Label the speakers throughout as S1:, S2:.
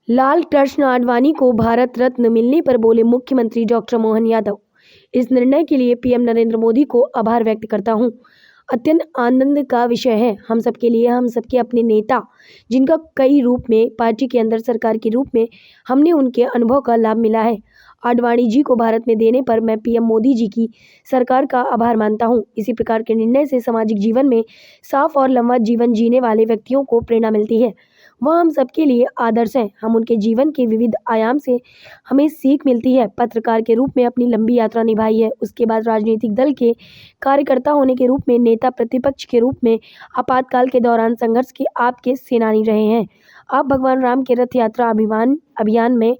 S1: लाल कृष्ण आडवाणी को भारत रत्न मिलने पर बोले मुख्यमंत्री डॉक्टर मोहन यादव। इस निर्णय के लिए पीएम नरेंद्र मोदी को आभार व्यक्त करता हूं। अत्यंत आनंद का विषय है हम सबके लिए, हम सबके अपने नेता, जिनका कई रूप में पार्टी के अंदर सरकार के रूप में हमने उनके अनुभव का लाभ मिला है। आडवाणी जी को भारत में देने पर मैं पीएम मोदी जी की सरकार का आभार मानता हूं। इसी प्रकार के निर्णय से सामाजिक जीवन में साफ और लंबा जीवन जीने वाले व्यक्तियों को प्रेरणा मिलती है। वह हम सबके लिए आदर्श हैं। हम उनके जीवन के विविध आयाम से हमें सीख मिलती है। पत्रकार के रूप में अपनी लंबी यात्रा निभाई है, उसके बाद राजनीतिक दल के कार्यकर्ता होने के रूप में, नेता प्रतिपक्ष के रूप में, आपातकाल के दौरान संघर्ष के आपके सेनानी रहे हैं। आप भगवान राम के रथ यात्रा अभियान में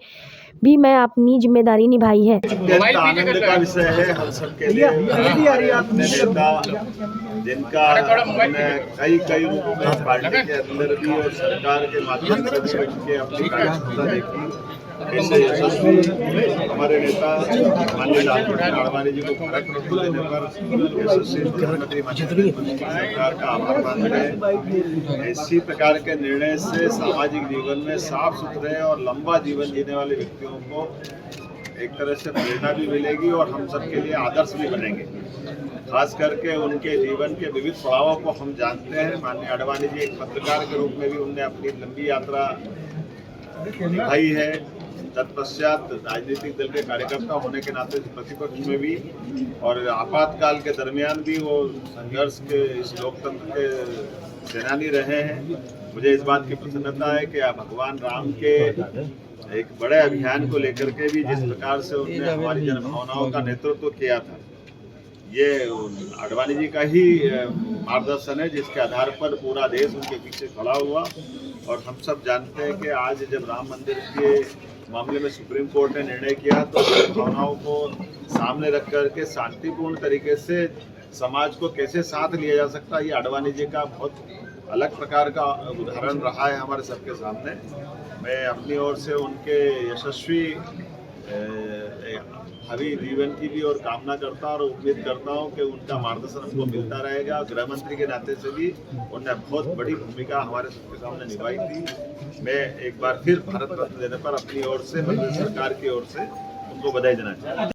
S1: भी मैं अपनी जिम्मेदारी निभाई है।
S2: अत्यंत आनंद का विषय है हम सबके लिए। अपने नेता जिनका कई रूपों में पार्टी के अंदर भी और सरकार के माध्यम से भी उनके अपनी कार्यक्षमता देखी। ऐसे यशस्वी हमारे नेता माननीय लाल कृष्ण आडवाणी जी को भारत रत्न देने पर यशस्वी मुख्यमंत्री सरकार का आभार मान रहे। इसी प्रकार के निर्णय से सामाजिक जीवन में साफ सुथरे और लंबा जीवन जीने वाले व्यक्तियों को एक तरह से प्रेरणा भी मिलेगी और हम सबके लिए आदर्श भी बनेंगे। खास करके उनके जीवन के विविध पड़ावों को हम जानते हैं। माननीय आडवाणी जी एक पत्रकार के रूप में भी उनने अपनी लंबी यात्रा निभाई है। तत्पश्चात राजनीतिक दल के कार्यकर्ता होने के नाते प्रतिपक्ष में भी और आपातकाल के दरमियान भी वो संघर्ष के इस लोकतंत्र के सेनानी रहे हैं। मुझे इस बात की प्रसन्नता है कि भगवान राम के एक बड़े अभियान को लेकर के भी जिस प्रकार से उन्होंने हमारी जनभावनाओं का नेतृत्व किया था, ये आडवाणी जी का ही मार्गदर्शन है जिसके आधार पर पूरा देश उनके पीछे खड़ा हुआ। और हम सब जानते हैं कि आज जब राम मंदिर के मामले में सुप्रीम कोर्ट ने निर्णय किया तो भावनाओं को सामने रख करके शांतिपूर्ण तरीके से समाज को कैसे साथ लिया जा सकता है, ये आडवाणी जी का बहुत अलग प्रकार का उदाहरण रहा है हमारे सबके सामने। मैं अपनी ओर से उनके यशस्वी भावी जीवन की भी और कामना करता और उम्मीद करता हूं कि उनका मार्गदर्शन हमको मिलता रहेगा। गृह मंत्री के नाते से भी उन्होंने बहुत बड़ी भूमिका हमारे सबके सामने निभाई थी। मैं एक बार फिर भारत रत्न देने पर अपनी ओर से, सरकार की ओर से उनको बधाई देना चाहता हूँ।